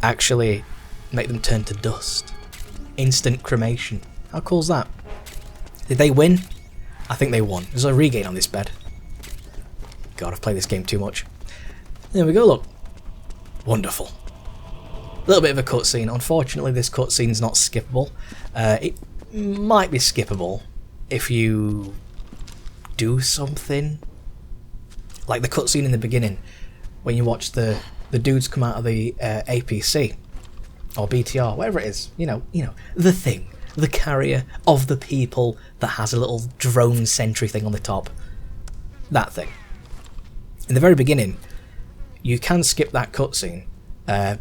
actually make them turn to dust. Instant cremation. How cool is that? Did they win? I think they won. There's a regain on this bed. God, I've played this game too much. There we go, look. Wonderful. A little bit of a cutscene. Unfortunately, this cutscene's not skippable. It might be skippable if you do something. Like the cutscene in the beginning, when you watch the dudes come out of the APC or BTR, whatever it is. You know, the thing, the carrier of the people that has a little drone sentry thing on the top. That thing. In the very beginning, you can skip that cutscene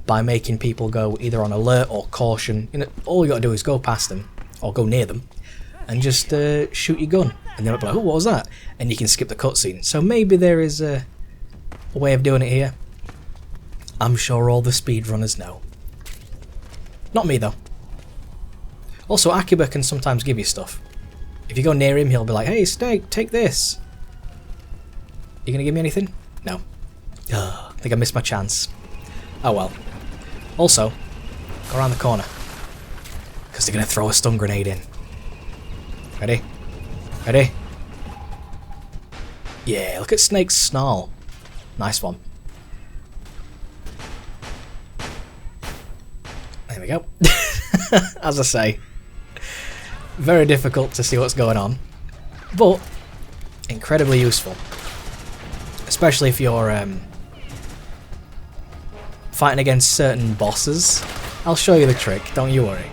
by making people go either on alert or caution. All you got to do is go past them or go near them and just shoot your gun, and they'll be like, "Oh, what was that?" And you can skip the cutscene. So maybe there is a way of doing it here. I'm sure all the speedrunners know. Not me though. Also, Akiba can sometimes give you stuff. If you go near him, he'll be like, "Hey, Snake, take this." You gonna give me anything? No. Ugh, I think I missed my chance. Oh well. Also, go around the corner, because they're gonna throw a stun grenade in. Ready? Ready? Yeah, look at Snake's snarl. Nice one. There we go. As I say, very difficult to see what's going on, but incredibly useful. Especially if you're fighting against certain bosses. I'll show you the trick, don't you worry.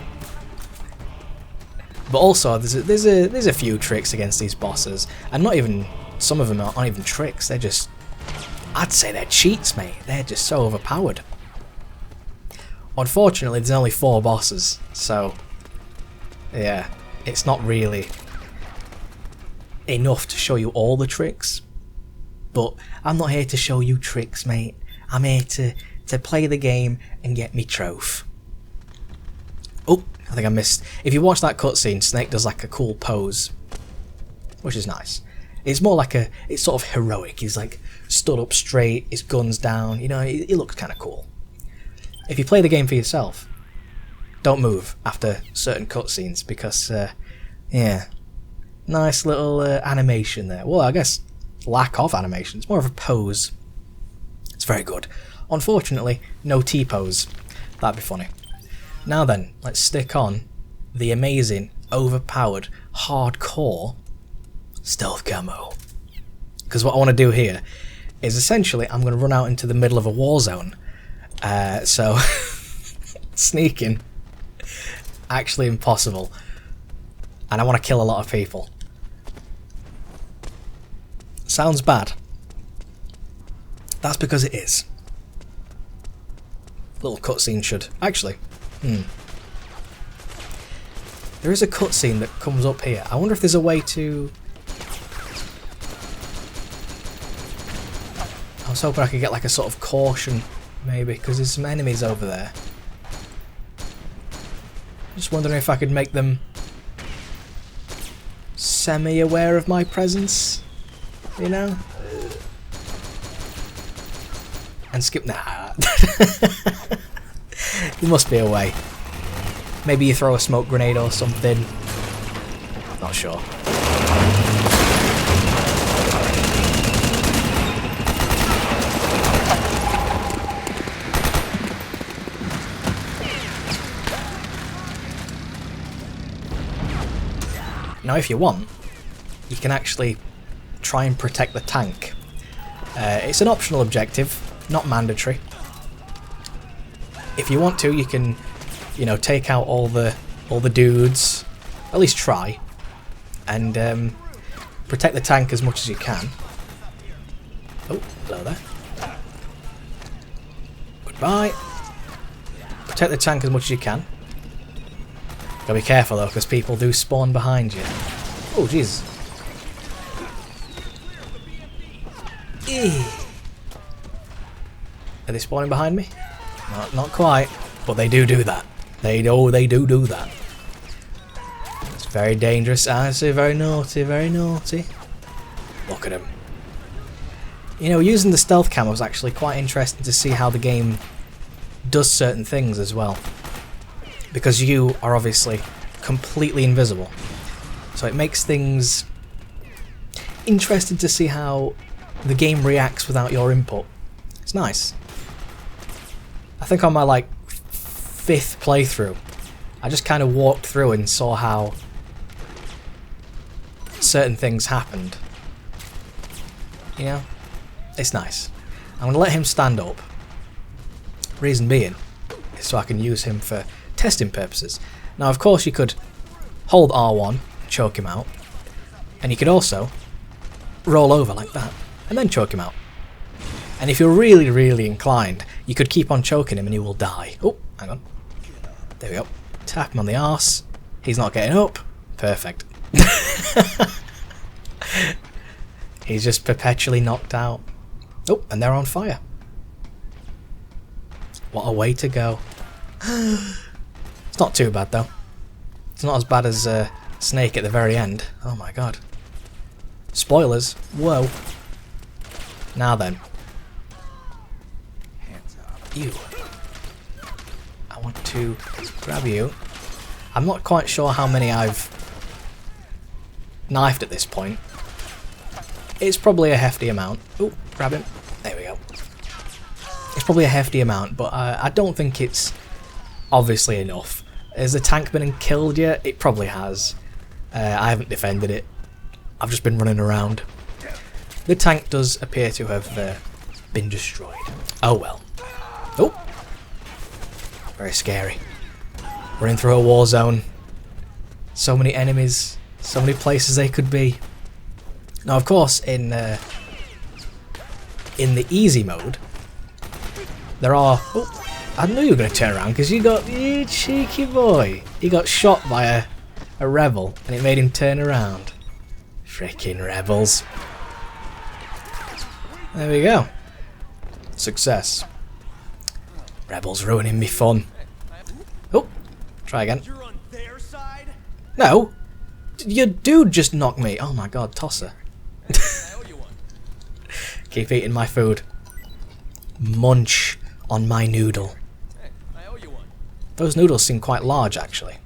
But also, there's a few tricks against these bosses, and not even, some of them aren't even tricks. They're just, I'd say they're cheats, mate. They're just so overpowered. Unfortunately, there's only 4 bosses, so yeah, it's not really enough to show you all the tricks. But I'm not here to show you tricks, mate. I'm here to play the game and get me trophy. Oh, I think I missed. If you watch that cutscene, Snake does like a cool pose, which is nice. It's more like it's sort of heroic. He's like stood up straight, his gun's down. You know, he looks kind of cool. If you play the game for yourself, don't move after certain cutscenes because, yeah, nice little animation there. Well, I guess lack of animation. It's more of a pose. It's very good. Unfortunately, no T-pose. That'd be funny. Now then, let's stick on the amazing, overpowered, hardcore stealth camo. Because what I want to do here is essentially I'm going to run out into the middle of a war zone. So sneaking, actually impossible. And I want to kill a lot of people. Sounds bad. That's because it is. Little cutscene should... Actually, there is a cutscene that comes up here. I wonder if there's a way to... I was hoping I could get like a sort of caution, maybe, because there's some enemies over there. Just wondering if I could make them semi-aware of my presence, you know? And skip... Nah. There must be a way. Maybe you throw a smoke grenade or something. Not sure. Now if you want, you can actually try and protect the tank. It's an optional objective, not mandatory. If you want to, you can you know, take out all the dudes. At least try, and protect the tank as much as you can. Oh, hello there. Goodbye. Protect the tank as much as you can. Gotta be careful though, because people do spawn behind you. Oh, Jesus. Are they spawning behind me? Not quite, but they do that. They do that. It's very dangerous. I say very naughty, very naughty. Look at him. You know, using the stealth camo is actually quite interesting to see how the game does certain things as well. Because you are obviously completely invisible. So it makes things interesting to see how the game reacts without your input. It's nice. I think on my like 5th playthrough, I just kind of walked through and saw how certain things happened. You know? It's nice. I'm going to let him stand up. Reason being is so I can use him for testing purposes. Now, of course, you could hold R1, choke him out, and you could also roll over like that, and then choke him out. And if you're really, really inclined, you could keep on choking him and he will die. Oh, hang on. There we go. Tap him on the arse. He's not getting up. Perfect. He's just perpetually knocked out. Oh, and they're on fire. What a way to go. It's not too bad though. It's not as bad as Snake at the very end. Oh my god. Spoilers. Whoa. Now then. You. I want to grab you. I'm not quite sure how many I've knifed at this point. It's probably a hefty amount. Oh, grab him. There we go. It's probably a hefty amount, but I don't think it's obviously enough. Has the tank been killed yet? It probably has. I haven't defended it. I've just been running around. The tank does appear to have been destroyed. Oh well. Oh! Very scary. Running through a war zone. So many enemies. So many places they could be. Now, of course, in the easy mode, there are... Oh, I knew you were going to turn around because you cheeky boy. He got shot by a rebel and it made him turn around. Frickin' rebels. There we go. Success. Rebels ruining me fun. Oh, try again. No, your dude just knocked me. Oh my god, tosser. Keep eating my food. Munch on my noodle. Those noodles seem quite large, actually.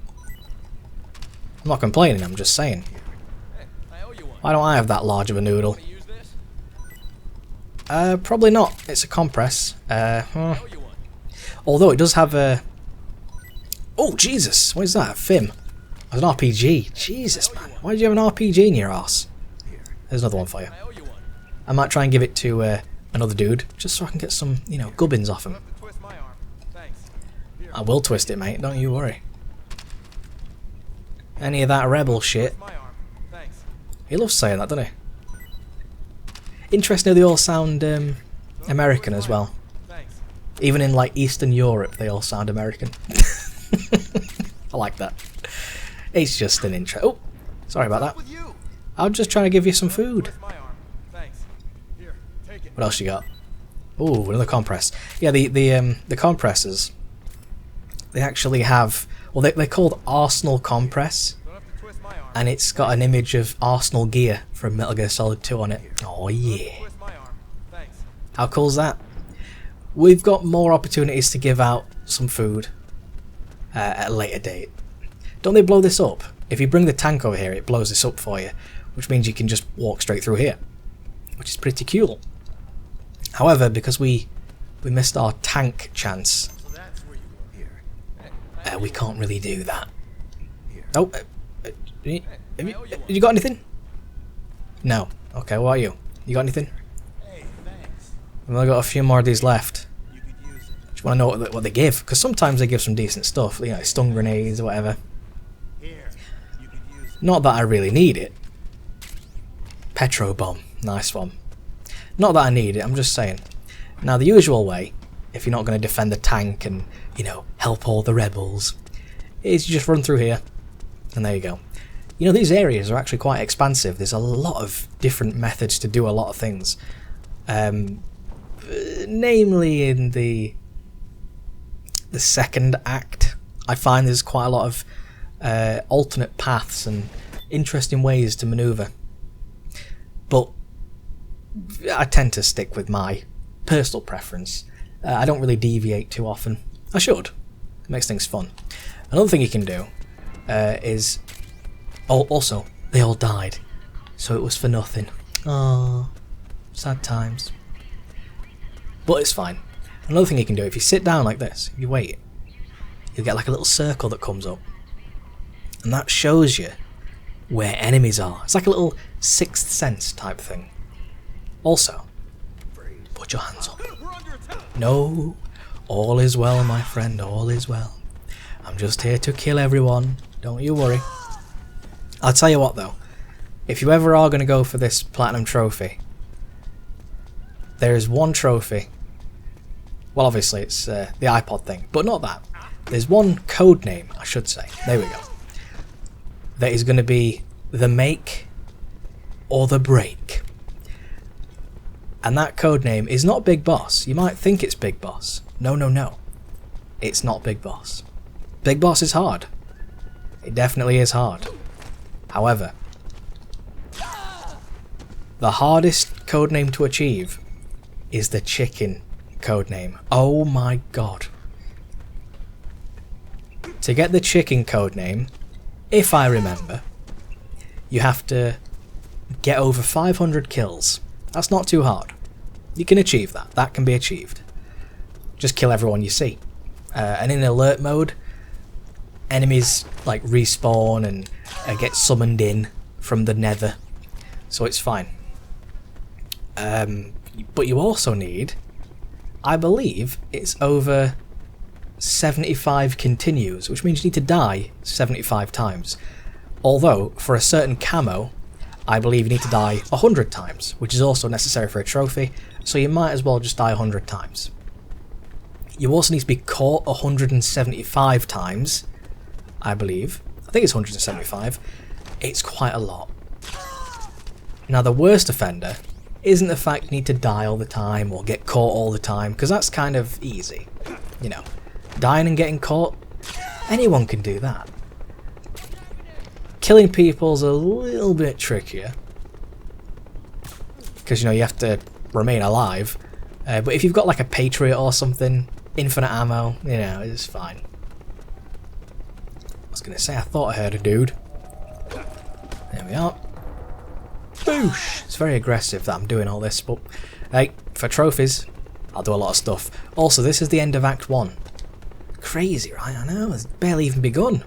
I'm not complaining, I'm just saying. Why don't I have that large of a noodle? Probably not. It's a compress. Although it does have a... Oh, Jesus! What is that? A FIM? It's an RPG. Jesus, man. Why did you have an RPG in your arse? There's another one for you. I might try and give it to another dude, just so I can get some, you know, gubbins off him. I will twist it, mate. Don't you worry. Any of that rebel shit. He loves saying that, doesn't he? Interesting how they all sound American as well. Even in like Eastern Europe, they all sound American. I like that. It's just an intro. Oh, sorry about that. I'm just trying to give you some food. What else you got? Oh, another compress. Yeah, the compressors. They actually have. Well, they're called Arsenal Compress, and it's got an image of Arsenal gear from Metal Gear Solid 2 on it. Oh yeah. How cool is that? We've got more opportunities to give out some food at a later date. Don't they blow this up? If you bring the tank over here, it blows this up for you, which means you can just walk straight through here, which is pretty cool. However, because we missed our tank chance, we can't really do that. Oh, have you got anything? No. Okay, what are you? You got anything? I've only got a few more of these left. Which Just want to know what they give, because sometimes they give some decent stuff, you know, stun grenades or whatever. Not that I really need it. Petro bomb, nice one. Not that I need it, I'm just saying. Now the usual way, if you're not going to defend the tank and, you know, help all the rebels, is you just run through here, and there you go. You know, these areas are actually quite expansive. There's a lot of different methods to do a lot of things. Namely in the second act, I find there's quite a lot of alternate paths and interesting ways to maneuver. But I tend to stick with my personal preference. I don't really deviate too often. I should. It makes things fun. Another thing you can do is... Oh, also, they all died. So it was for nothing. Oh, sad times. But it's fine. Another thing you can do, if you sit down like this, if you wait, you'll get like a little circle that comes up. And that shows you where enemies are. It's like a little sixth sense type thing. Also, put your hands up. No, all is well, my friend, all is well. I'm just here to kill everyone. Don't you worry. I'll tell you what though, if you ever are going to go for this platinum trophy, there is one trophy. Well, obviously it's the iPod thing, but not that. There's one code name, I should say. There we go. That is going to be the make or the break. And that code name is not Big Boss. You might think it's Big Boss. No, no, no. It's not Big Boss. Big Boss is hard. It definitely is hard. However, the hardest codename to achieve is the chicken codename. Oh my god. To get the chicken codename, if I remember, you have to get over 500 kills. That's not too hard. You can achieve that. That can be achieved. Just kill everyone you see. And in alert mode, enemies like respawn and get summoned in from the nether. So it's fine. But you also need, I believe, it's over 75 continues, which means you need to die 75 times. Although, for a certain camo, I believe you need to die 100 times, which is also necessary for a trophy, so you might as well just die 100 times. You also need to be caught 175 times, I believe. I think it's 175. It's quite a lot. Now the worst offender isn't the fact you need to die all the time or get caught all the time, because that's kind of easy. You know, dying and getting caught, anyone can do that. Killing people's a little bit trickier, because you know you have to remain alive. But if you've got like a Patriot or something, infinite ammo, you know, it's fine. I was gonna say I thought I heard a dude. There we are. Boosh! It's very aggressive that I'm doing all this, but hey, for trophies, I'll do a lot of stuff. Also, this is the end of Act 1. Crazy, right? I know, it's barely even begun.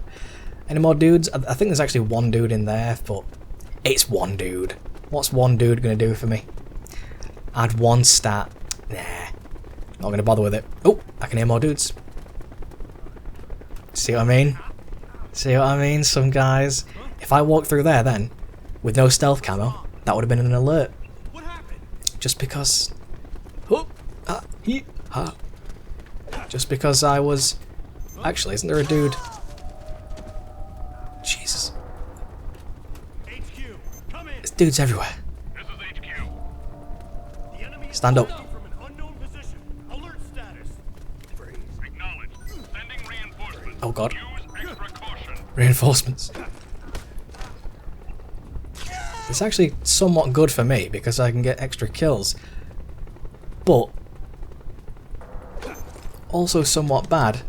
Any more dudes? I think there's actually one dude in there, but it's one dude. What's one dude gonna do for me? Add one stat. Nah, not gonna bother with it. Oh, I can hear more dudes. See what I mean? See what I mean? Some guys. If I walked through there then, with no stealth camo, that would have been an alert. Just because... Just because I was... Actually, isn't there a dude... Jesus. There's dudes everywhere. Stand up. Oh god. Reinforcements. It's actually somewhat good for me because I can get extra kills. But also somewhat bad.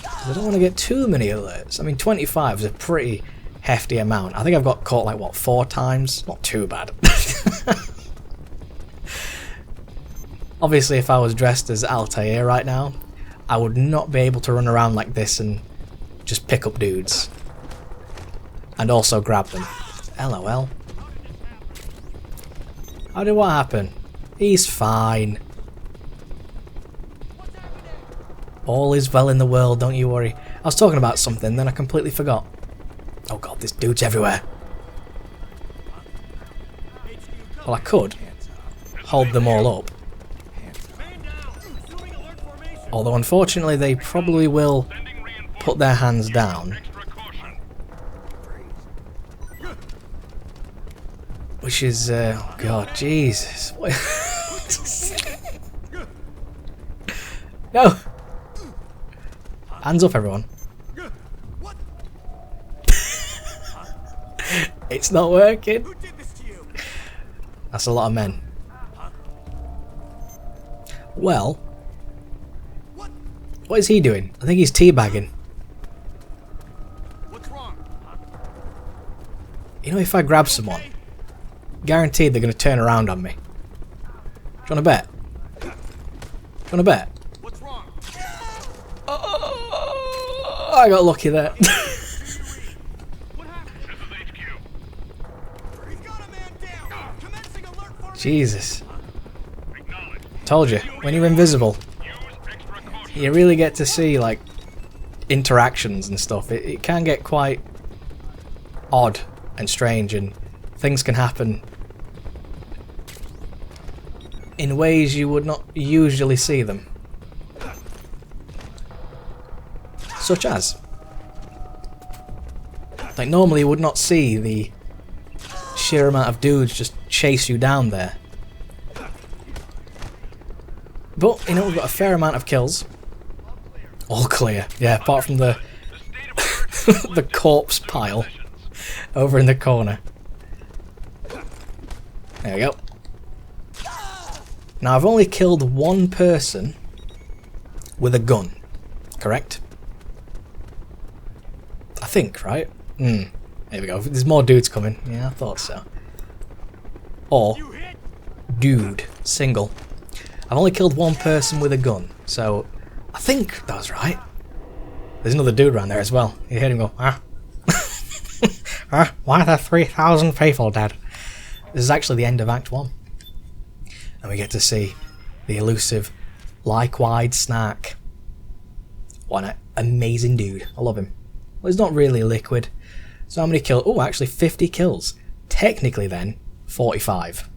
I don't want to get too many alerts. I mean, 25 is a pretty hefty amount. I think I've got caught like, what, 4 times? Not too bad. Obviously, if I was dressed as Altair right now, I would not be able to run around like this and just pick up dudes. And also grab them. LOL. How did what happen? He's fine. All is well in the world, don't you worry. I was talking about something, then I completely forgot. Oh god, this dude's everywhere. Well, I could hold them all up. Although, unfortunately, they probably will put their hands down. Which is, oh god, Jesus. No! Hands up, everyone. It's not working. That's a lot of men. Well, what is he doing? I think he's teabagging. You know, if I grab someone, guaranteed they're going to turn around on me. Do you want to bet? Do you want to bet? Oh, I got lucky there. Jesus. Told you, when you're invisible, you really get to see, like, interactions and stuff. It can get quite odd and strange, and things can happen in ways you would not usually see them. Such as, like, normally you would not see the sheer amount of dudes just chase you down there. But, you know, we've got a fair amount of kills. All clear. Yeah, apart from the the corpse pile over in the corner. There we go. Now, I've only killed one person with a gun, correct? I think, right? There we go. There's more dudes coming. Yeah, I thought so. Or, dude, single. I've only killed one person with a gun, so I think that was right. There's another dude around there as well. You hear him go, ah. Why are there 3,000 people dead? This is actually the end of Act 1. And we get to see the elusive KlyeKlye. What an amazing dude. I love him. Well, he's not really liquid. So how many kills? Oh, actually 50 kills. Technically then, 45.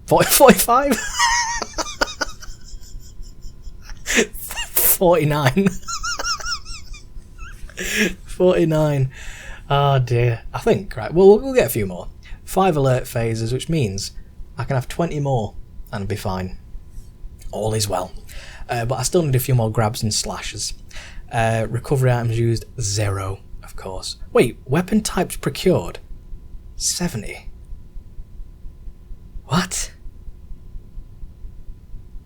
45? 49. 49. Oh dear. I think, right, well, we'll get a few more. 5 alert phases, which means I can have 20 more and be fine. All is well. But I still need a few more grabs and slashes. Recovery items used, 0, of course. Wait, weapon types procured? 70. What?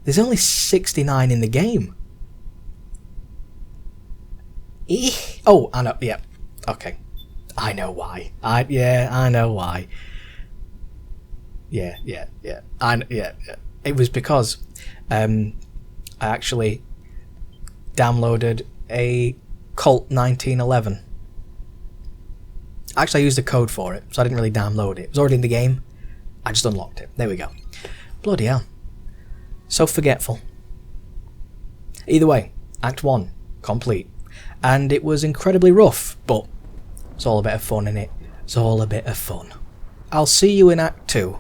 There's only 69 in the game. Oh, I know, yeah. Okay. I know why. I know why. Yeah. It was because I actually downloaded a Colt 1911. Actually, I used a code for it, so I didn't really download it. It was already in the game. I just unlocked it. There we go. Bloody hell. So forgetful. Either way, Act 1, complete. And it was incredibly rough, but it's all a bit of fun, innit? It's all a bit of fun. I'll see you in Act 2.